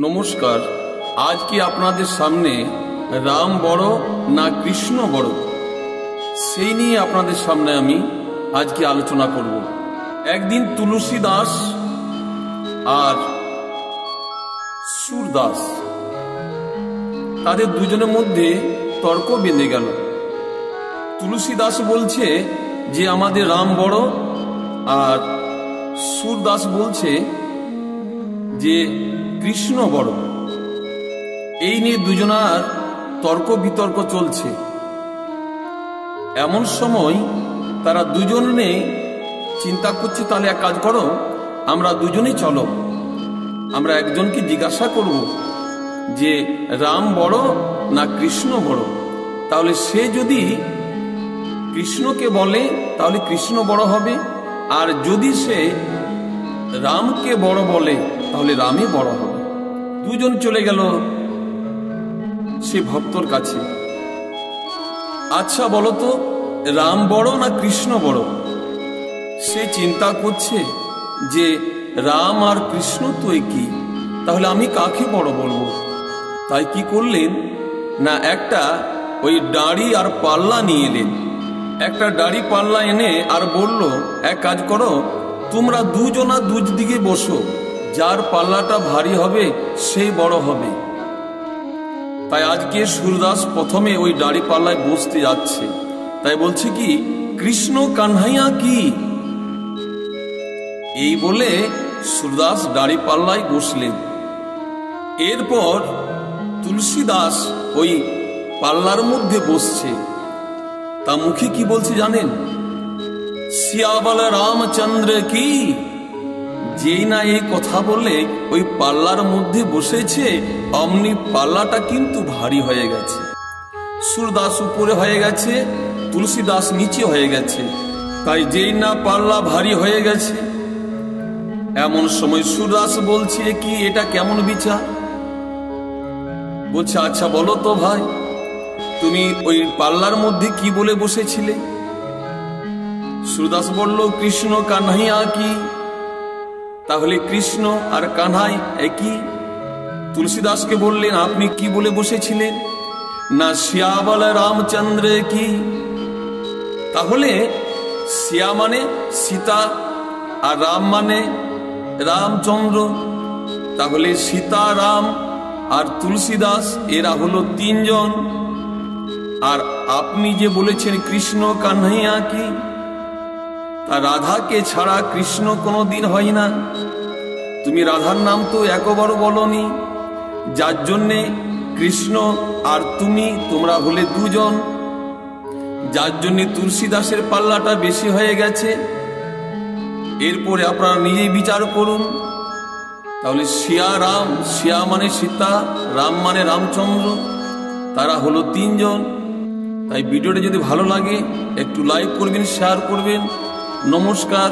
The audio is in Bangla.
নমস্কার। আজ কি আপনাদের সামনে রাম বড় না কৃষ্ণ বড় সেই নিয়ে আপনাদের সামনে আমি আজকে আলোচনা করব। একদিন তুলসী দাস আর সুরদাস তাদের দুজনের মধ্যে তর্ক বেঁধে গেল। তুলসী দাস বলছে যে আমাদের রাম বড়, আর সুরদাস বলছে যে কৃষ্ণ বড়। এই নিয়ে দুজনার তর্ক বিতর্ক চলছে। এমন সময় তারা দুজনে চিন্তা করছে, তাহলে এক কাজ করো, আমরা দুজনেই চলো, আমরা একজনকে জিজ্ঞাসা করব যে রাম বড় না কৃষ্ণ বড়। তাহলে সে যদি কৃষ্ণকে বলে তাহলে কৃষ্ণ বড় হবে, আর যদি সে রামকে বড় বলে তাহলে রামই বড় হবে। দুজন চলে গেল সে ভক্তর কাছে। আচ্ছা বলো তো, রাম বড় না কৃষ্ণ বড়? সে চিন্তা করছে যে রাম আর কৃষ্ণ তো একই, তাহলে আমি কাকে বড় বলবো? তাই কি করলেন না, একটা ওই দাড়ি আর পাল্লা নিয়ে এলেন। একটা দাড়ি পাল্লা এনে আর বলল, এক কাজ করো, তোমরা দুজনা দুদিকে বসো, যার পাল্লাটা ভারী হবে সেই বড় হবে। তাই আজকে সুরদাস প্রথমে ওই দাড়ি পাল্লায় বসতে যাচ্ছে। তাই বলছে কি, কৃষ্ণ কানহাইয়া কি? এই বলে সুরদাস দাড়ি পাল্লায় বসলেন। এরপর তুলসী দাস ওই পাল্লার মধ্যে বসছে। তা মুখে কি বলছে জানেন? সিয়াবল রামচন্দ্র কি। যেই না এই কথা বলে ওই পাল্লার মধ্যে বসেছে, অমনি পাল্লাটা কিন্তু ভারী হয়ে গেছে। সুরদাস উপরে হয়ে গেছে, তুলসী দাস নিচে হয়ে গেছে। তাই যেই না পাল্লা ভারী হয়ে গেছে, এমন সময় সুরদাস বলছে, কি এটা কেমন বিচার? বলছে, আচ্ছা বলো তো ভাই, তুমি ওই পাল্লার মধ্যে কি বলে বসেছিলে? সুরদাস বলল, কৃষ্ণ কানহাইয়া কি। তাহলে কৃষ্ণ আর কানহাই একই। তুলসীদাসকে বললেন, আপনি কি বলে বসেছিলেন? না শ্যাবল রামচন্দ্র কি। তাহলে শ্যা মানে সীতা, আর রাম মানে রামচন্দ্র। তাহলে সীতা, রাম আর তুলসীদাস এরা হলো তিনজন। আর আপনি যে বলেছেন কৃষ্ণ কানহাইয়া কি, তা রাধাকে ছাড়া কৃষ্ণ কোনোদিন হয় না। তুমি রাধার নাম তো একবারও বলনি, যার জন্যে কৃষ্ণ আর তোমরা হলে দুজন, যার জন্যে তুলসীদাসের পাল্লাটা বেশি হয়ে গেছে। এরপরে আপনারা নিজেই বিচার করুন। তাহলে শ্যা রাম, শ্যা মানে সীতা, রাম মানে রামচন্দ্র, তারা হলো তিনজন। তাই ভিডিওটা যদি ভালো লাগে একটু লাইক করবেন, শেয়ার করবেন। নমস্কার।